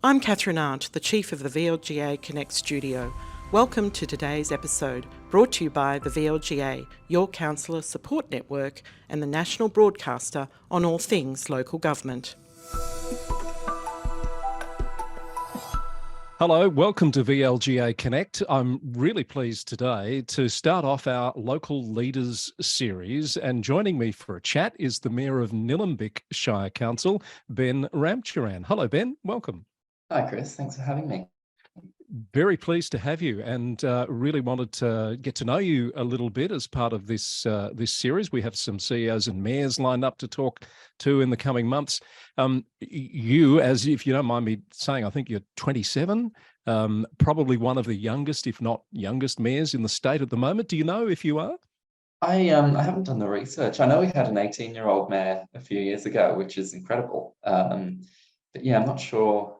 I'm Catherine Arndt, the Chief of the VLGA Connect Studio. Welcome to today's episode, brought to you by the VLGA, your councillor support network and the national broadcaster on all things local government. Hello, welcome to VLGA Connect. I'm really pleased today to start off our Local Leaders series, and joining me for a chat is the Mayor of Nillumbik Shire Council, Ben Ramcharan. Hello, Ben. Welcome. Hi, Chris. Thanks for having me. Very pleased to have you, and really wanted to get to know you a little bit as part of this this series. We have some CEOs and mayors lined up to talk to in the coming months. You, as if you don't mind me saying, I think you're 27, probably one of the youngest, if not youngest, mayors in the state at the moment. Do you know if you are? I haven't done the research. I know we had an 18-year-old mayor a few years ago, which is incredible. But yeah, I'm not sure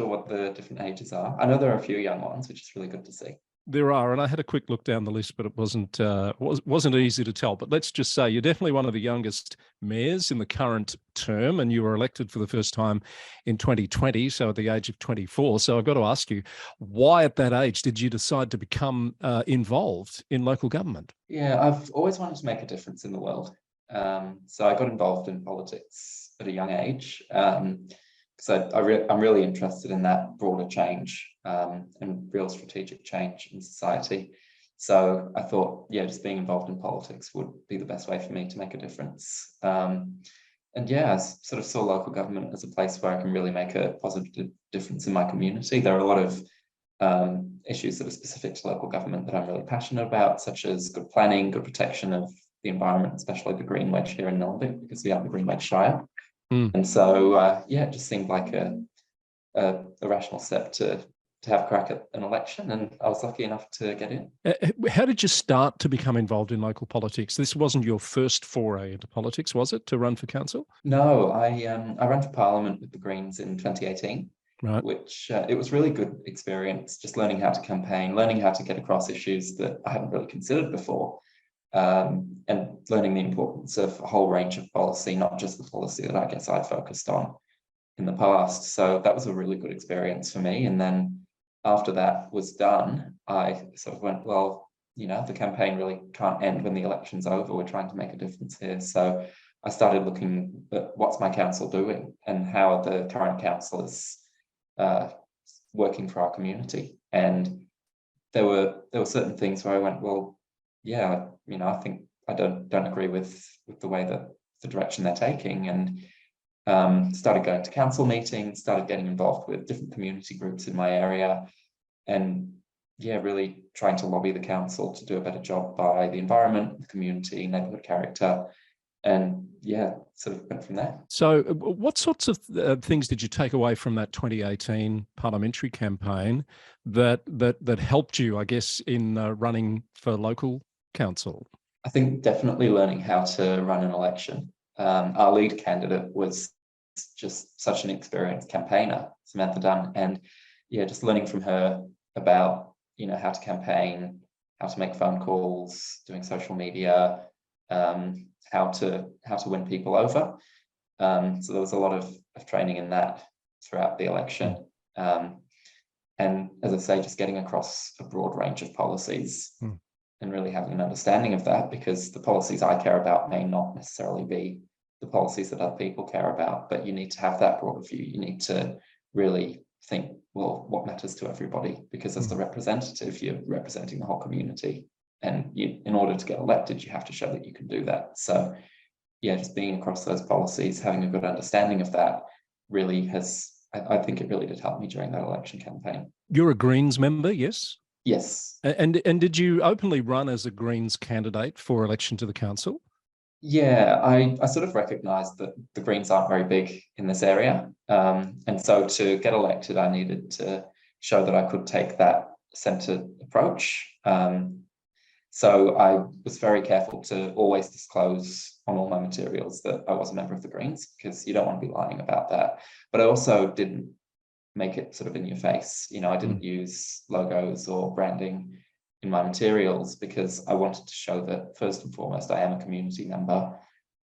what the different ages are. I know there are a few young ones, which is really good to see. There are, and I had a quick look down the list, but it wasn't easy to tell. But let's just say you're definitely one of the youngest mayors in the current term, and you were elected for the first time in 2020, so at the age of 24. So I've got to ask you, why at that age did you decide to become involved in local government? Yeah, I've always wanted to make a difference in the world. So I got involved in politics at a young age. So I'm really interested in that broader change and real strategic change in society. So I thought, yeah, just being involved in politics would be the best way for me to make a difference. And yeah, I sort of saw local government as a place where I can really make a positive difference in my community. There are a lot of issues that are specific to local government that I'm really passionate about, such as good planning, good protection of the environment, especially the green wedge here in Nillumbik, because we have the green wedge shire. And so, yeah, it just seemed like a rational step to have a crack at an election, and I was lucky enough to get in. How did you start to become involved in local politics? This wasn't your first foray into politics, was it, to run for council? No, I ran for Parliament with the Greens in 2018, right. Which it was really good experience, just learning how to campaign, learning how to get across issues that I hadn't really considered before. And learning the importance of a whole range of policy, not just the policy that I guess I'd focused on in the past. So that was a really good experience for me. And then after that was done, I sort of went, well, you know, the campaign really can't end when the election's over. We're trying to make a difference here. So I started looking at what's my council doing and how the current council is working for our community. And there were certain things where I went, well, yeah, you know, I think I don't agree with the way that the direction they're taking, and started going to council meetings, started getting involved with different community groups in my area, and yeah, really trying to lobby the council to do a better job by the environment, the community, neighbourhood character, and yeah, sort of went from there. So what sorts of things did you take away from that 2018 parliamentary campaign that helped you, I guess, in running for local council? I think definitely learning how to run an election. Our lead candidate was just such an experienced campaigner, Samantha Dunn, and yeah, just learning from her about, you know, how to campaign, how to make phone calls, doing social media, how to win people over. So there was a lot of training in that throughout the election. And as I say, just getting across a broad range of policies. And really having an understanding of that, because the policies I care about may not necessarily be the policies that other people care about, but you need to have that broader view. You need to really think, well, what matters to everybody? Because as the representative, you're representing the whole community, and in order to get elected, you have to show that you can do that. So yeah, just being across those policies, having a good understanding of that really has, I think it really did help me during that election campaign. You're a Greens member, yes? Yes. And did you openly run as a Greens candidate for election to the council? Yeah, I sort of recognised that the Greens aren't very big in this area. And so to get elected, I needed to show that I could take that centred approach. So I was very careful to always disclose on all my materials that I was a member of the Greens, because you don't want to be lying about that. But I also didn't make it sort of in your face. You know, I didn't use logos or branding in my materials, because I wanted to show that first and foremost, I am a community member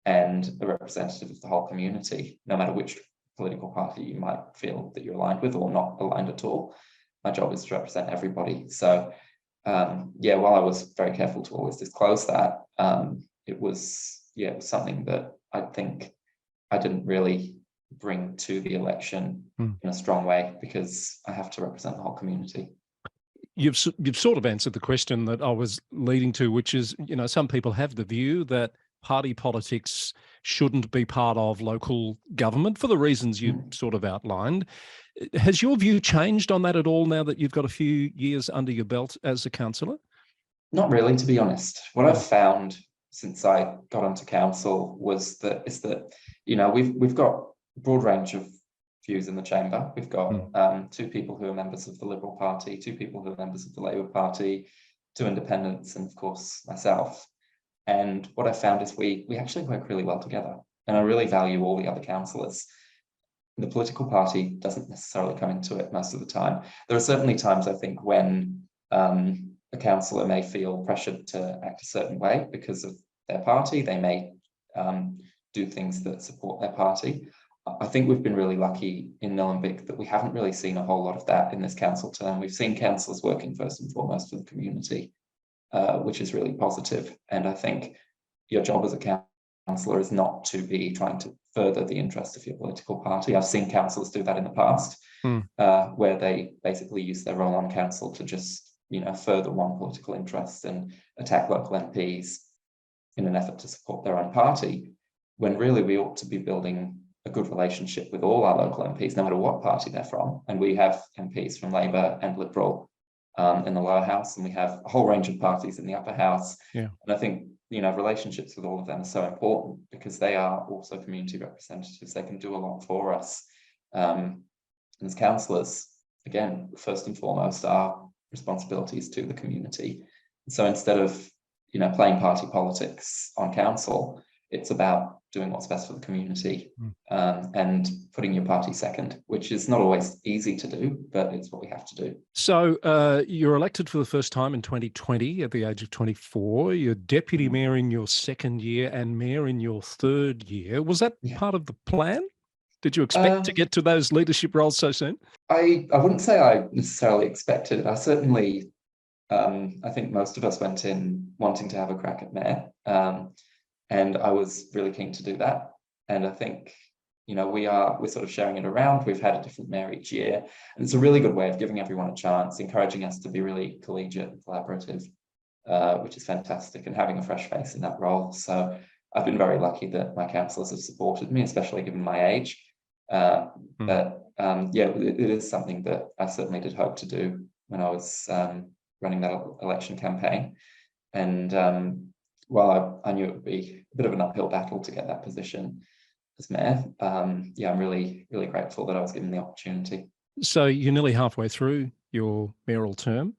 and a representative of the whole community, no matter which political party you might feel that you're aligned with or not aligned at all. My job is to represent everybody. So while I was very careful to always disclose that, it was something that I think I didn't really bring to the election in a strong way, because I have to represent the whole community. You've sort of answered the question that I was leading to, which is, some people have the view that party politics shouldn't be part of local government for the reasons you sort of outlined. Has your view changed on that at all now that you've got a few years under your belt as a councillor? Not really, to be honest. What I've found since I got onto council is that we've got a broad range of views in the chamber. We've got 2 people who are members of the Liberal Party, 2 people who are members of the Labor Party, 2 independents, and of course myself. And what I found is we actually work really well together, and I really value all the other councillors. The political party doesn't necessarily come into it most of the time. There are certainly times, I think, when a councillor may feel pressured to act a certain way because of their party. They may do things that support their party. I think we've been really lucky in Nillumbik that we haven't really seen a whole lot of that in this council term. We've seen councillors working first and foremost for the community, which is really positive. And I think your job as a councillor is not to be trying to further the interest of your political party. I've seen councillors do that in the past, where they basically use their role on council to just further one political interest and attack local MPs in an effort to support their own party, when really we ought to be building a good relationship with all our local MPs, no matter what party they're from. And we have MPs from Labor and Liberal in the lower house, and we have a whole range of parties in the upper house. And I think relationships with all of them are so important, because they are also community representatives. They can do a lot for us. And as councillors, again, first and foremost, our responsibilities to the community. So instead of playing party politics on council, it's about doing what's best for the community and putting your party second, which is not always easy to do, but it's what we have to do. So you're elected for the first time in 2020 at the age of 24. You're deputy mayor in your second year and mayor in your third year. Was that part of the plan? Did you expect to get to those leadership roles so soon? I wouldn't say I necessarily expected it. I certainly, I think most of us went in wanting to have a crack at mayor. And I was really keen to do that. And I think, we're sort of sharing it around. We've had a different mayor each year. And it's a really good way of giving everyone a chance, encouraging us to be really collegiate and collaborative, which is fantastic, and having a fresh face in that role. So I've been very lucky that my councillors have supported me, especially given my age. But it is something that I certainly did hope to do when I was running that election campaign. And while I knew it would be a bit of an uphill battle to get that position as mayor, I'm really, really grateful that I was given the opportunity. So you're nearly halfway through your mayoral term.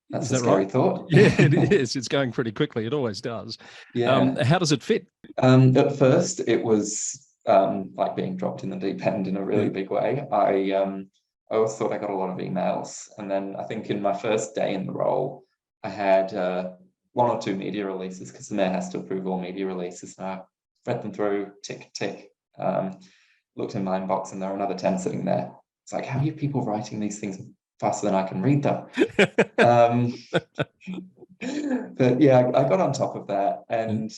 That's a scary thought. Yeah, it is. It's going pretty quickly. It always does. Yeah. How does it fit? At first, it was like being dropped in the deep end in a really big way. I always thought I got a lot of emails. And then I think in my first day in the role, I had 1 or 2 media releases, because the mayor has to approve all media releases. And I read them through, tick, tick, looked in my inbox, and there are another 10 sitting there. It's like, how are you people writing these things faster than I can read them? But yeah, I got on top of that, and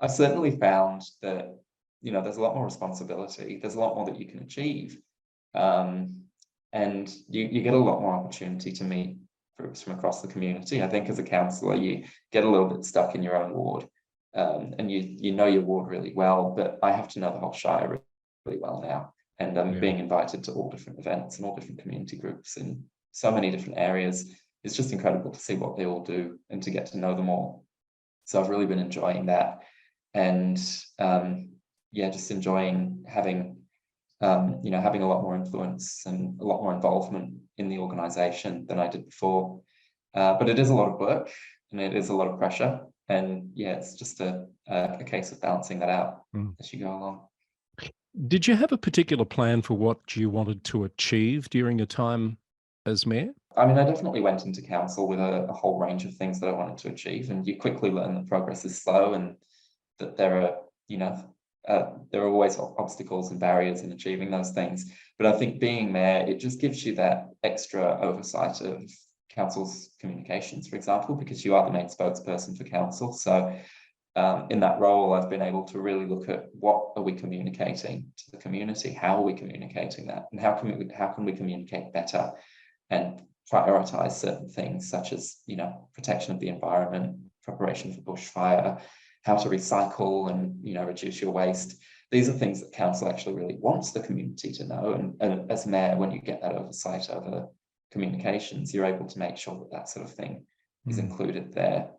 I certainly found that, there's a lot more responsibility. There's a lot more that you can achieve. And you get a lot more opportunity to meet groups from across the community. I think as a councillor, you get a little bit stuck in your own ward, and you know your ward really well, but I have to know the whole Shire really well now. And I'm being invited to all different events and all different community groups in so many different areas. It's just incredible to see what they all do and to get to know them all. So I've really been enjoying that. And just enjoying having having a lot more influence and a lot more involvement in the organisation than I did before. But it is a lot of work and it is a lot of pressure. And it's just a case of balancing that out as you go along. Did you have a particular plan for what you wanted to achieve during your time as mayor? I mean, I definitely went into council with a whole range of things that I wanted to achieve, and you quickly learn that progress is slow and that there are, there are always obstacles and barriers in achieving those things. But I think being mayor, it just gives you that extra oversight of council's communications, for example, because you are the main spokesperson for council. So in that role, I've been able to really look at what are we communicating to the community, how are we communicating that, and how can we communicate better and prioritise certain things such as, you know, protection of the environment, preparation for bushfire, how to recycle and, you know, reduce your waste. These are things that council actually really wants the community to know. And as mayor, when you get that oversight over communications, you're able to make sure that that sort of thing is included there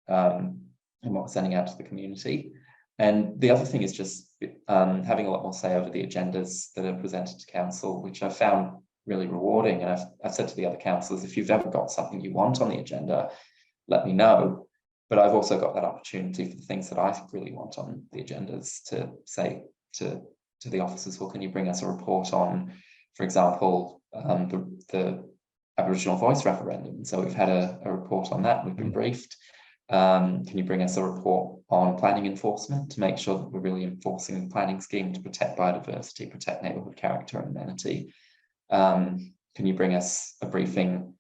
in what we're sending out to the community. And the other thing is just having a lot more say over the agendas that are presented to council, which I found really rewarding. And I've said to the other councillors, if you've ever got something you want on the agenda, let me know. But I've also got that opportunity for the things that I really want on the agendas to say to the officers, well, can you bring us a report on, for example, the Aboriginal voice referendum? And so we've had a report on that. We've been briefed. Can you bring us a report on planning enforcement to make sure that we're really enforcing the planning scheme to protect biodiversity, protect neighbourhood character and amenity? Can you bring us a briefing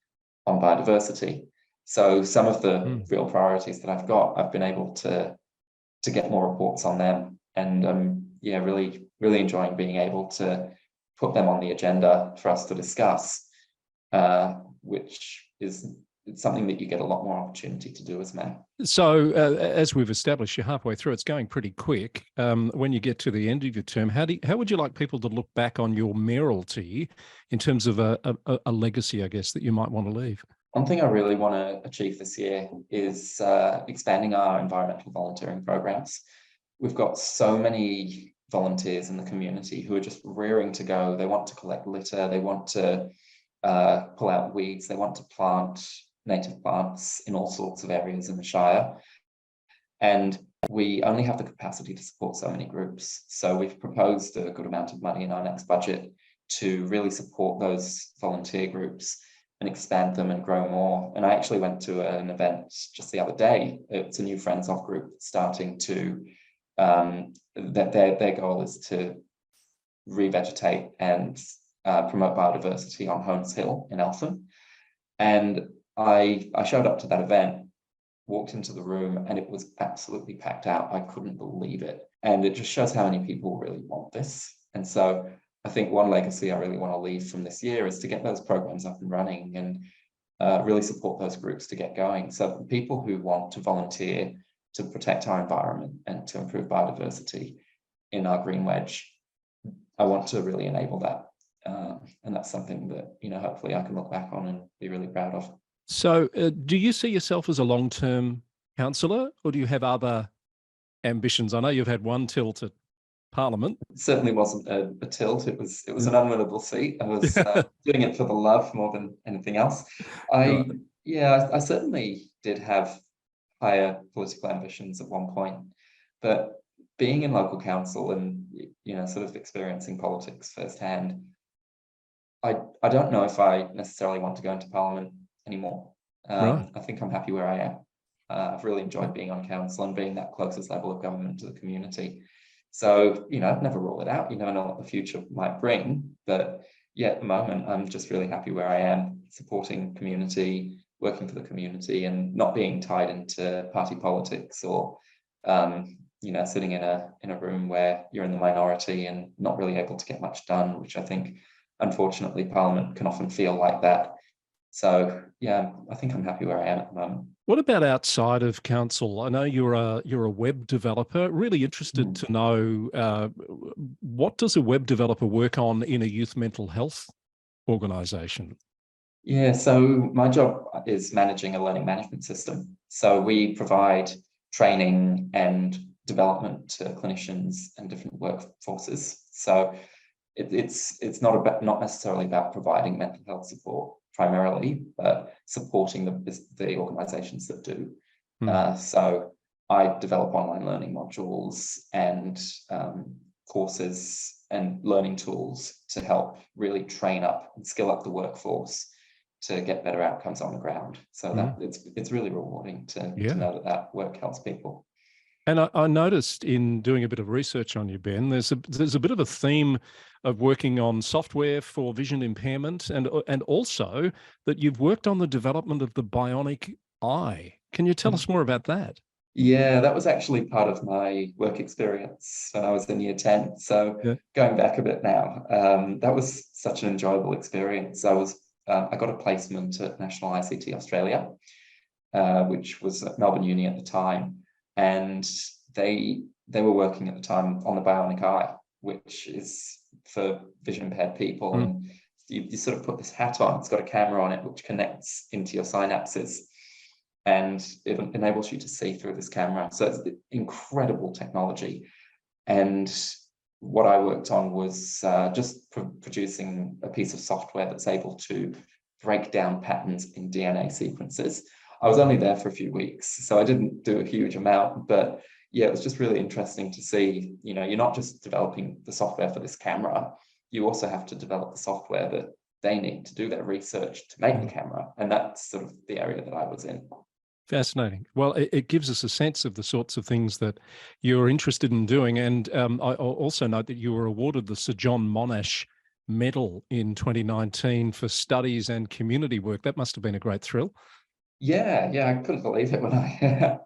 on biodiversity? So some of the real priorities that I've been able to get more reports on them, and yeah, really enjoying being able to put them on the agenda for us to discuss, which is something that you get a lot more opportunity to do as mayor. So as we've established, you're halfway through. It's going pretty quick. When you get to the end of your term, how would you like people to look back on your mayoralty in terms of a legacy, I guess, that you might want to leave? One thing I really want to achieve this year is expanding our environmental volunteering programs. We've got so many volunteers in the community who are just rearing to go. They want to collect litter, they want to pull out weeds, they want to plant native plants in all sorts of areas in the Shire. And we only have the capacity to support so many groups. So we've proposed a good amount of money in our next budget to really support those volunteer groups and expand them and grow more. And I actually went to an event just the other day. It's a new Friends of group starting to, their goal is to revegetate and promote biodiversity on Holmes Hill in Eltham. And I showed up to that event, walked into the room, and it was absolutely packed out. I couldn't believe it. And it just shows how many people really want this. And so I think one legacy I really want to leave from this year is to get those programs up and running and really support those groups to get going. So people who want to volunteer to protect our environment and to improve biodiversity in our green wedge, I want to really enable that. And that's something that, you know, hopefully I can look back on and be really proud of. So do you see yourself as a long-term councillor, or do you have other ambitions? I know you've had one tilt at Parliament. It certainly wasn't a tilt. It was an unwinnable seat. I was doing it for the love more than anything else. I certainly did have higher political ambitions at one point, but being in local council and, you know, sort of experiencing politics firsthand, I don't know if I necessarily want to go into Parliament anymore. Right. I think I'm happy where I am. I've really enjoyed being on council and being that closest level of government to the community. So, you know, I'd never rule it out. You never know what the future might bring. But yeah, at the moment, I'm just really happy where I am, supporting community, working for the community, and not being tied into party politics or, you know, sitting in a room where you're in the minority and not really able to get much done, which I think, unfortunately, Parliament can often feel like that. So yeah, I think I'm happy where I am at the moment. What about outside of council? I know you're a web developer. Really interested to know what does a web developer work on in a youth mental health organisation? Yeah, so my job is managing a learning management system. So we provide training and development to clinicians and different workforces. So it's not necessarily about providing mental health support primarily, but supporting the organisations that do. So I develop online learning modules and courses and learning tools to help really train up and skill up the workforce to get better outcomes on the ground. So that it's really rewarding to know that work helps people. And I noticed in doing a bit of research on you, Ben, there's a bit of a theme of working on software for vision impairment, and also that you've worked on the development of the bionic eye. Can you tell us more about that? Yeah, that was actually part of my work experience when I was in year 10. So Yeah. going back a bit now, that was such an enjoyable experience. I got a placement at National ICT Australia, which was at Melbourne Uni at the time. And they were working at the time on the bionic eye, which is for vision impaired people. And you sort of put this hat on, it's got a camera on it, which connects into your synapses. And it enables you to see through this camera. So it's incredible technology. And what I worked on was just producing a piece of software that's able to break down patterns in DNA sequences. I was only there for a few weeks, so I didn't do a huge amount, but yeah, it was just really interesting to see, you're not just developing the software for this camera, you also have to develop the software that they need to do their research to make the camera. And that's sort of the area that I was in. Fascinating. Well, it gives us a sense of the sorts of things that you're interested in doing. And I also note that you were awarded the Sir John Monash Medal in 2019 for studies and community work. That must have been a great thrill. Yeah, I couldn't believe it when I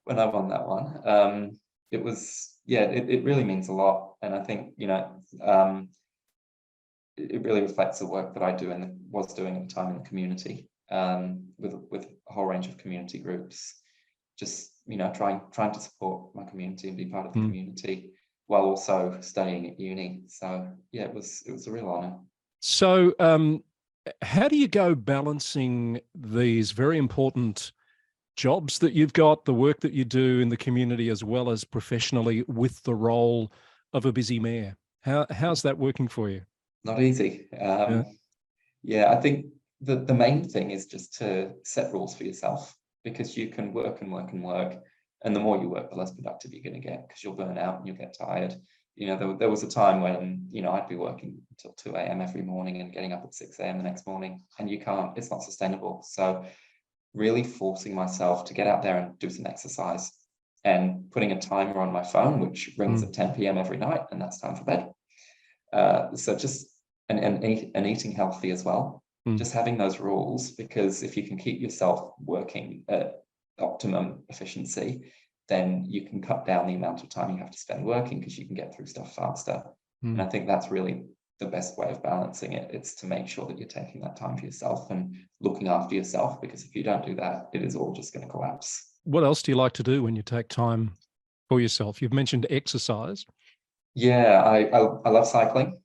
when I won that one. It was, it really means a lot. And I think, it really reflects the work that I do and was doing at the time in the community, with a whole range of community groups. Just, trying to support my community and be part of the community while also studying at uni. So yeah, it was a real honor. So how do you go balancing these very important jobs that you've got, the work that you do in the community as well as professionally, with the role of a busy mayor? How's that working for you? Not easy. I think the main thing is just to set rules for yourself, because you can work and work and work, and the more you work, the less productive you're going to get, because you'll burn out and you'll get tired. There was a time when, I'd be working until 2 a.m. every morning and getting up at 6 a.m. the next morning, and it's not sustainable. So really forcing myself to get out there and do some exercise, and putting a timer on my phone, which rings at 10 p.m. every night, and that's time for bed. So just, and eating healthy as well. Just having those rules, because if you can keep yourself working at optimum efficiency, then you can cut down the amount of time you have to spend working, because you can get through stuff faster. And I think that's really the best way of balancing it. It's to make sure that you're taking that time for yourself and looking after yourself, because if you don't do that, it is all just going to collapse. What else do you like to do when you take time for yourself? You've mentioned exercise. Yeah, I love cycling.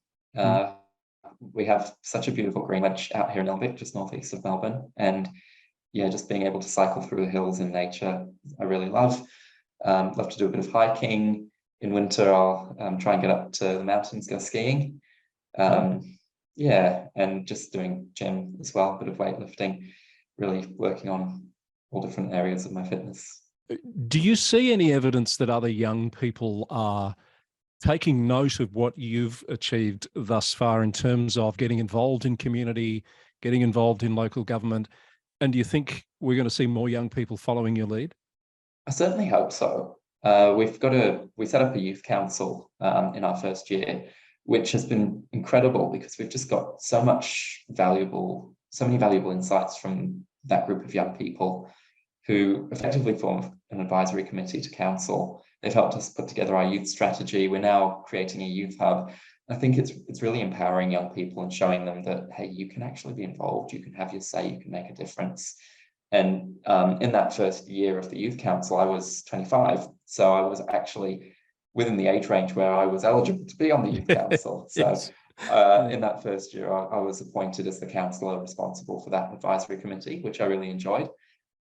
We have such a beautiful green wedge out here in Nillumbik, just northeast of Melbourne. And yeah, just being able to cycle through the hills in nature, I really love. Love to do a bit of hiking. In winter, I'll try and get up to the mountains, go skiing. And just doing gym as well, a bit of weightlifting, really working on all different areas of my fitness. Do you see any evidence that other young people are taking note of what you've achieved thus far in terms of getting involved in community, getting involved in local government? And do you think we're going to see more young people following your lead? I certainly hope so. We set up a youth council in our first year, which has been incredible, because we've just got so many valuable insights from that group of young people, who effectively form an advisory committee to council. They've helped us put together our youth strategy. We're now creating a youth hub. I think it's really empowering young people and showing them that, hey, you can actually be involved, you can have your say, you can make a difference. And in that first year of the youth council, I was 25. So I was actually within the age range where I was eligible to be on the youth council. So Yes. In that first year, I was appointed as the councillor responsible for that advisory committee, which I really enjoyed.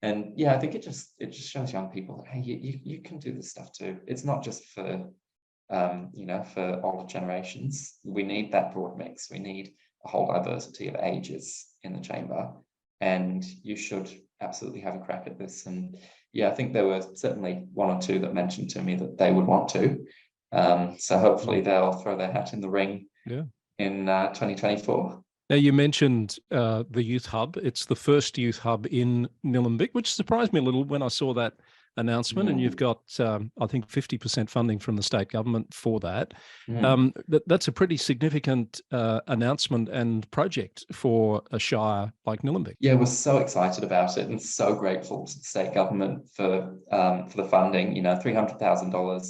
And yeah, I think it just shows young people that, hey, you can do this stuff too. It's not just for for older generations. We need that broad mix. We need a whole diversity of ages in the chamber, and you should absolutely have a crack at this. And yeah, I think there were certainly one or two that mentioned to me that they would want to. So hopefully they'll throw their hat in the ring in 2024. Now, you mentioned the youth hub. It's the first youth hub in Nillumbik, which surprised me a little when I saw that announcement, and you've got, I think, 50% funding from the state government for that. That's a pretty significant announcement and project for a shire like Nillumbik. Yeah, we're so excited about it and so grateful to the state government for the funding. You know, $300,000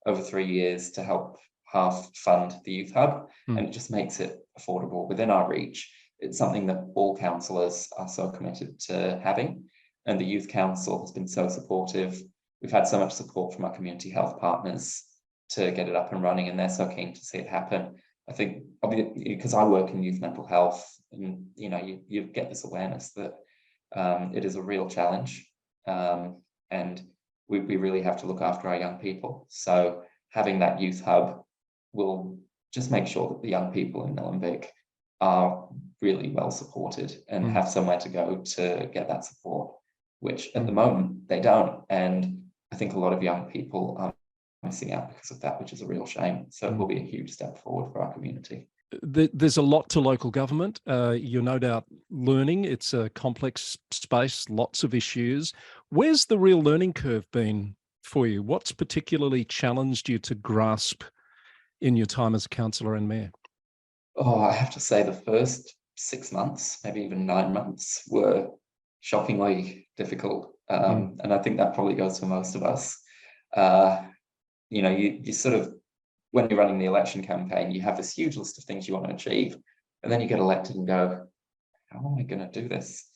over 3 years to help half fund the youth hub, and it just makes it affordable within our reach. It's something that all councillors are so committed to having. And the Youth Council has been so supportive. We've had so much support from our community health partners to get it up and running, and they're so keen to see it happen. I think, because I work in youth mental health, and you know, you get this awareness that it is a real challenge, and we really have to look after our young people. So having that youth hub will just make sure that the young people in Nillumbik are really well supported and have somewhere to go to get that support, which at the moment they don't. And I think a lot of young people are missing out because of that, which is a real shame. So it will be a huge step forward for our community. There's a lot to local government. You're no doubt learning. It's a complex space, lots of issues. Where's the real learning curve been for you? What's particularly challenged you to grasp in your time as a councillor and mayor? Oh, I have to say the first 6 months, maybe even 9 months, were shockingly difficult. And I think that probably goes for most of us. You know, you sort of, when you're running the election campaign, you have this huge list of things you want to achieve, and then you get elected and go, how am I going to do this?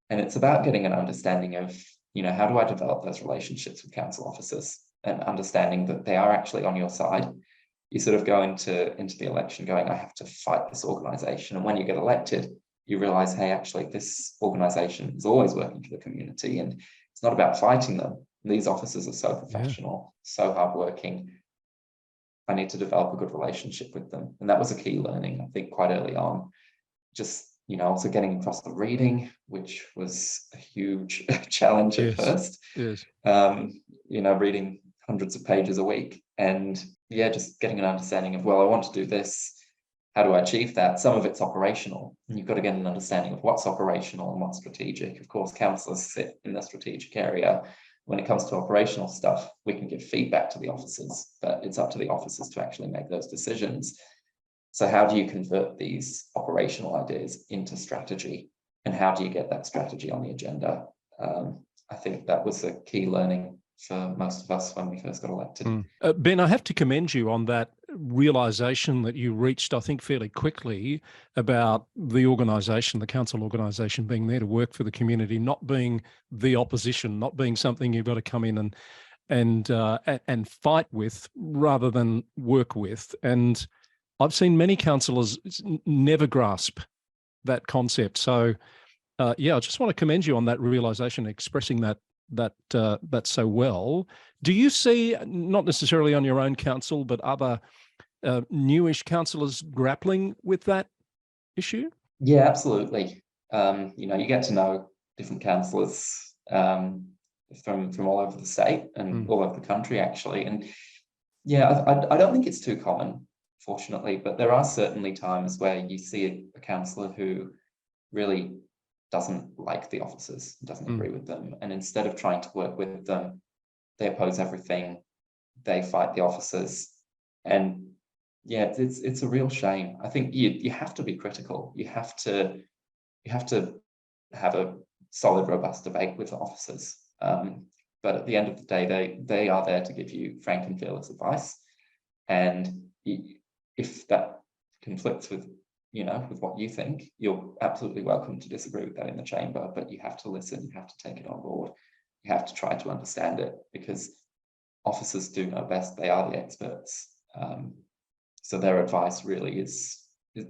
And it's about getting an understanding of, you know, how do I develop those relationships with council officers, and understanding that they are actually on your side. You sort of go into the election going, I have to fight this organisation. And when you get elected, you realise, hey, actually, this organisation is always working for the community, and it's not about fighting them. These officers are so professional, so hardworking. I need to develop a good relationship with them. And that was a key learning, I think, quite early on. Just, you know, also getting across the reading, which was a huge challenge at first. Yes. You know, reading hundreds of pages a week. And yeah, just getting an understanding of, well, I want to do this. How do I achieve that? Some of it's operational, and you've got to get an understanding of what's operational and what's strategic. Of course, councillors sit in the strategic area. When it comes to operational stuff, we can give feedback to the officers, but it's up to the officers to actually make those decisions. So how do you convert these operational ideas into strategy, and how do you get that strategy on the agenda? I think that was a key learning for most of us when we first got elected. Ben, I have to commend you on that realisation that you reached, I think, fairly quickly about the organisation, the council organisation, being there to work for the community, not being the opposition, not being something you've got to come in and fight with rather than work with. And I've seen many councillors never grasp that concept. So, yeah, I just want to commend you on that realisation, expressing that so well. Do you see, not necessarily on your own council, but other newish councillors grappling with that issue? Yeah, absolutely. You know, you get to know different councillors from all over the state and all over the country, actually. And yeah, I don't think it's too common, fortunately, but there are certainly times where you see a councillor who really doesn't like the officers, doesn't agree with them, and instead of trying to work with them, they oppose everything, they fight the officers. And yeah, it's a real shame. I think you have to be critical. You have to have a solid, robust debate with the officers. But at the end of the day, they are there to give you frank and fearless advice. And if that conflicts with, you know, with what you think, you're absolutely welcome to disagree with that in the chamber, but you have to listen, you have to take it on board, you have to try to understand it, because officers do know best, they are the experts. So their advice really is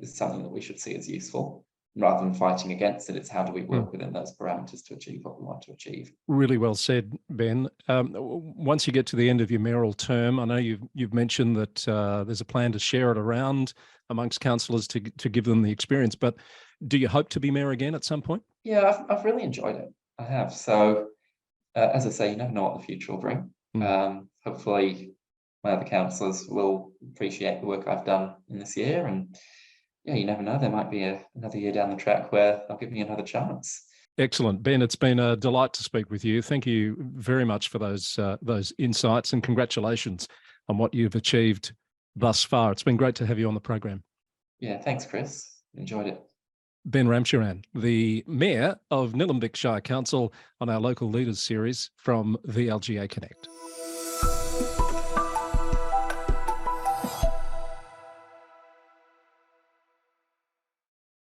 something that we should see as useful. Rather than fighting against it, it's how do we work within those parameters to achieve what we want to achieve. Really well said, Ben. Once you get to the end of your mayoral term, I know you've mentioned that there's a plan to share it around amongst councillors to give them the experience, but do you hope to be mayor again at some point? Yeah, I've really enjoyed it. I have. So as I say, you never know what the future will bring. Hopefully my other councillors will appreciate the work I've done in this year, and yeah, you never know, there might be another year down the track where they'll give me another chance. Excellent. Ben, it's been a delight to speak with you. Thank you very much for those insights, and congratulations on what you've achieved thus far. It's been great to have you on the program. Yeah, thanks, Chris. Enjoyed it. Ben Ramcharan, the Mayor of Nillumbik Shire Council, on our Local Leaders series from VLGA Connect.